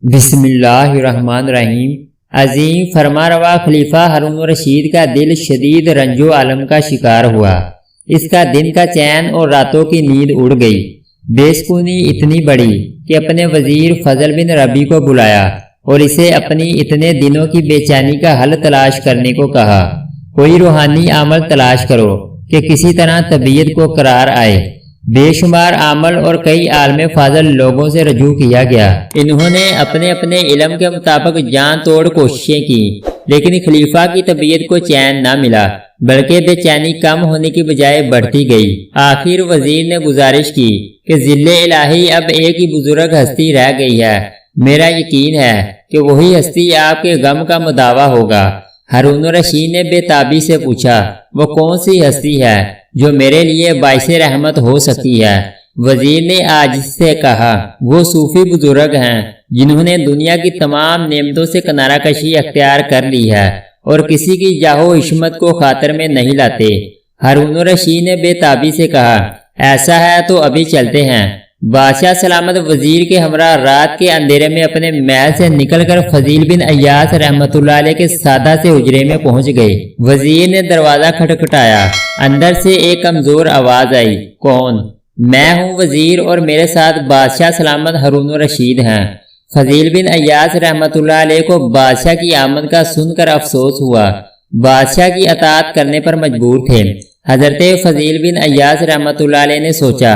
بسم اللہ الرحمن الرحیم۔ عظیم فرمانروا خلیفہ ہارون الرشید کا دل شدید رنج و علم کا شکار ہوا۔ اس کا دن کا چین اور راتوں کی نیند اڑ گئی۔ بے سکونی اتنی بڑی کہ اپنے وزیر فضل بن ربی کو بلایا اور اسے اپنی اتنے دنوں کی بے چینی کا حل تلاش کرنے کو کہا۔ کوئی روحانی عمل تلاش کرو کہ کسی طرح طبیعت کو قرار آئے۔ بے شمار عمل اور کئی عالم فاضل لوگوں سے رجوع کیا گیا۔ انہوں نے اپنے اپنے علم کے مطابق جان توڑ کوششیں کی، لیکن خلیفہ کی طبیعت کو چین نہ ملا، بلکہ بے چینی کم ہونے کی بجائے بڑھتی گئی۔ آخر وزیر نے گزارش کی کہ ذل الہی اب ایک ہی بزرگ ہستی رہ گئی ہے۔ میرا یقین ہے کہ وہی ہستی آپ کے غم کا مداوا ہوگا۔ ہارون الرشید نے بے تابی سے پوچھا، وہ کون سی ہستی ہے جو میرے لیے باعث رحمت ہو سکتی ہے؟ وزیر نے عاجزی سے کہا، وہ صوفی بزرگ ہیں جنہوں نے دنیا کی تمام نعمتوں سے کنارہ کشی اختیار کر لی ہے اور کسی کی جاہ و عظمت کو خاطر میں نہیں لاتے۔ ہارون الرشید نے بے تابی سے کہا، ایسا ہے تو ابھی چلتے ہیں۔ بادشاہ سلامت وزیر کے ہمراہ رات کے اندھیرے میں اپنے محل سے نکل کر فضیل بن عیاض رحمۃ اللہ علیہ کے سادہ سے حجرے میں پہنچ گئے۔ وزیر نے دروازہ کھٹکھٹایا۔ اندر سے ایک کمزور آواز آئی، کون؟ میں ہوں وزیر، اور میرے ساتھ بادشاہ سلامت ہارون الرشید ہیں۔ فضیل بن عیاض رحمۃ اللہ علیہ کو بادشاہ کی آمد کا سن کر افسوس ہوا۔ بادشاہ کی اطاعت کرنے پر مجبور تھے۔ حضرت فضیل بن عیاض رحمۃ اللہ علیہ نے سوچا،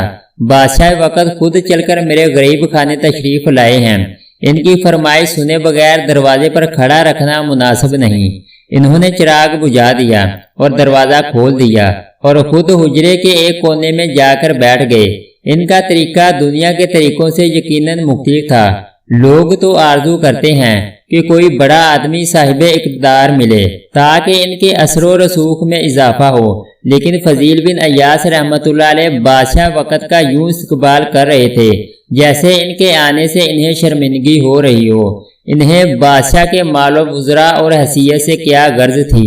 بادشاہ وقت خود چل کر میرے غریب خانے تشریف لائے ہیں، ان کی فرمائش سنے بغیر دروازے پر کھڑا رکھنا مناسب نہیں۔ انہوں نے چراغ بجھا دیا اور دروازہ کھول دیا اور خود حجرے کے ایک کونے میں جا کر بیٹھ گئے۔ ان کا طریقہ دنیا کے طریقوں سے یقیناً مختلف تھا۔ لوگ تو آرزو کرتے ہیں کہ کوئی بڑا آدمی صاحب اقتدار ملے تاکہ ان کے اثر و رسوخ میں اضافہ ہو، لیکن فضیل بن عیاض رحمۃ اللہ علیہ بادشاہ وقت کا یوں استقبال کر رہے تھے جیسے ان کے آنے سے انہیں شرمندگی ہو رہی ہو۔ انہیں بادشاہ کے مال و وزراء اور حیثیت سے کیا غرض تھی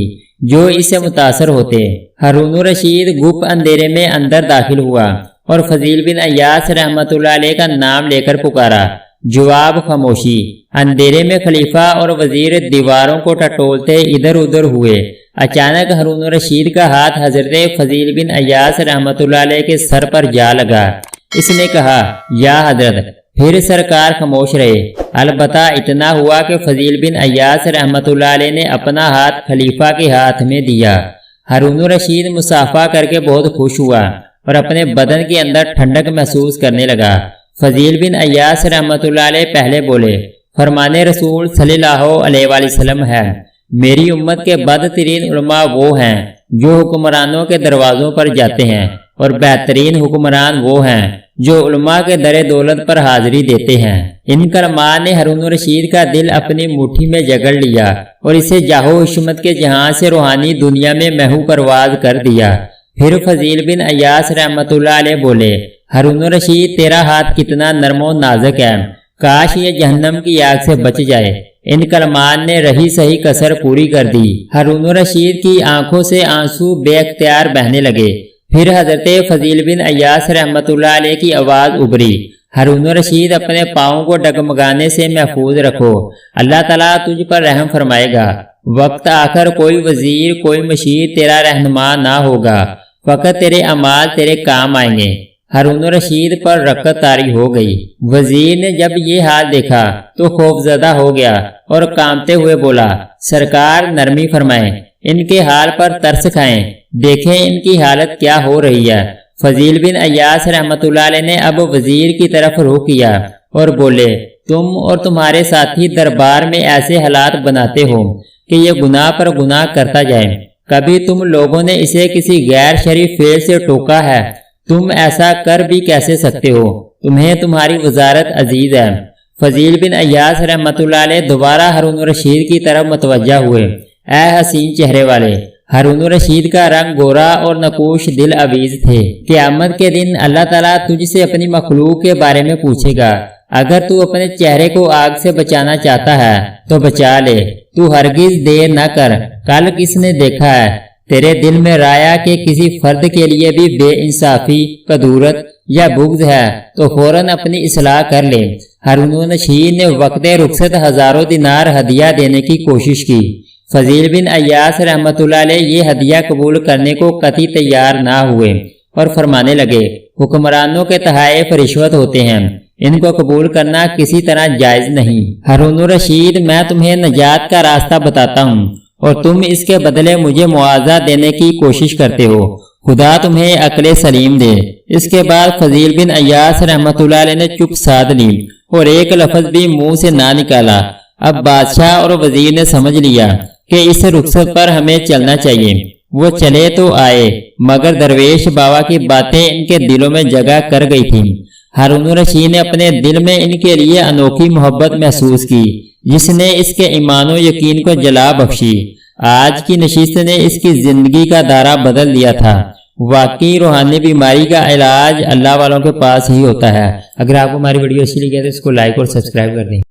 جو اس سے متاثر ہوتے۔ ہارون الرشید گپ اندھیرے میں اندر داخل ہوا اور فضیل بن عیاض رحمۃ اللہ علیہ کا نام لے کر پکارا۔ جواب خاموشی۔ اندھیرے میں خلیفہ اور وزیر دیواروں کو ٹٹولتے ادھر ادھر ہوئے۔ اچانک ہارون الرشید کا ہاتھ حضرت فضیل بن عیاض رحمۃ اللہ علیہ کے سر پر جا لگا۔ اس نے کہا، یا حضرت۔ پھر سرکار خاموش رہے۔ البتہ اتنا ہوا کہ فضیل بن عیاض رحمۃ اللہ علیہ نے اپنا ہاتھ خلیفہ کے ہاتھ میں دیا۔ ہارون الرشید مصافحہ کر کے بہت خوش ہوا اور اپنے بدن کے اندر ٹھنڈک محسوس کرنے لگا۔ فضیل بن عیاض رحمۃ اللہ علیہ پہلے بولے، فرمان رسول صلی اللہ علیہ وآلہ وسلم ہے، میری امت کے بدترین علماء وہ ہیں جو حکمرانوں کے دروازوں پر جاتے ہیں، اور بہترین حکمران وہ ہیں جو علماء کے در دولت پر حاضری دیتے ہیں۔ ان کلمات نے ہارون الرشید کا دل اپنی مٹھی میں جگڑ لیا اور اسے جاہ و عظمت کے جہاں سے روحانی دنیا میں محو پرواز کر دیا۔ پھر فضیل بن عیاض رحمۃ اللہ علیہ بولے، ہارون الرشید تیرا ہاتھ کتنا نرم و نازک ہے، کاش یہ جہنم کی آگ سے بچ جائے۔ ان کلمات نے رہی سہی کسر پوری کر دی۔ ہارون الرشید کی آنکھوں سے آنسو بے اختیار بہنے لگے۔ پھر حضرت فضیل بن عیاض رحمۃ اللہ علیہ کی آواز ابھری، ہارون الرشید اپنے پاؤں کو ڈگمگانے سے محفوظ رکھو، اللہ تعالیٰ تجھ پر رحم فرمائے گا۔ وقت آخر کوئی وزیر کوئی مشیر تیرا رہنما نہ ہوگا، فقط تیرے اعمال تیرے کام آئیں گے۔ ہارون الرشید پر رکت طاری ہو گئی۔ وزیر نے جب یہ حال دیکھا تو خوف زدہ ہو گیا اور کانپتے ہوئے بولا، سرکار نرمی فرمائیں، ان کے حال پر ترس کھائیں، دیکھیں ان کی حالت کیا ہو رہی ہے۔ فضیل بن عیاض رحمۃ اللہ علیہ نے اب وزیر کی طرف رخ کیا اور بولے، تم اور تمہارے ساتھی دربار میں ایسے حالات بناتے ہو کہ یہ گناہ پر گناہ کرتا جائے۔ کبھی تم لوگوں نے اسے کسی غیر شرعی فعل سے ٹوکا ہے؟ تم ایسا کر بھی کیسے سکتے ہو؟ تمہیں تمہاری وزارت عزیز ہے۔ فضیل بن عیاض رحمۃ اللہ علیہ دوبارہ ہارون الرشید کی طرف متوجہ ہوئے۔ اے حسین چہرے والے! ہارون الرشید کا رنگ گورا اور نقوش دل آویز تھے۔ قیامت کے دن اللہ تعالیٰ تجھ سے اپنی مخلوق کے بارے میں پوچھے گا۔ اگر تو اپنے چہرے کو آگ سے بچانا چاہتا ہے تو بچا لے، تو ہرگز دیر نہ کر۔ کل کس نے دیکھا ہے تیرے دل میں رایا کہ کسی فرد کے لیے بھی بے انصافی، کدورت یا بغض ہے تو فوراً اپنی اصلاح کر لے۔ ہارون الرشید نے وقت رخصت ہزاروں دینار ہدیہ دینے کی کوشش کی۔ فضیل بن عیاض رحمۃ اللہ علیہ یہ ہدیہ قبول کرنے کو قطعی تیار نہ ہوئے اور فرمانے لگے، حکمرانوں کے تحائف رشوت ہوتے ہیں، ان کو قبول کرنا کسی طرح جائز نہیں۔ ہارون الرشید، میں تمہیں نجات کا راستہ بتاتا ہوں اور تم اس کے بدلے مجھے معاوضہ دینے کی کوشش کرتے ہو، خدا تمہیں عقل سلیم دے۔ اس کے بعد فضیل بن عیاض رحمۃ اللہ علیہ نے چپ سادھ لی اور ایک لفظ بھی منہ سے نہ نکالا۔ اب بادشاہ اور وزیر نے سمجھ لیا کہ اس رخصت پر ہمیں چلنا چاہیے۔ وہ چلے تو آئے، مگر درویش بابا کی باتیں ان کے دلوں میں جگہ کر گئی تھیں۔ ہارون الرشید نے اپنے دل میں ان کے لیے انوکھی محبت محسوس کی، جس نے اس کے ایمان و یقین کو جلا بخشی۔ آج کی نشست نے اس کی زندگی کا دائرہ بدل دیا تھا۔ واقعی روحانی بیماری کا علاج اللہ والوں کے پاس ہی ہوتا ہے۔ اگر آپ کو ہماری ویڈیو اچھی لگی ہے تو اس کو لائک اور سبسکرائب کر دیں۔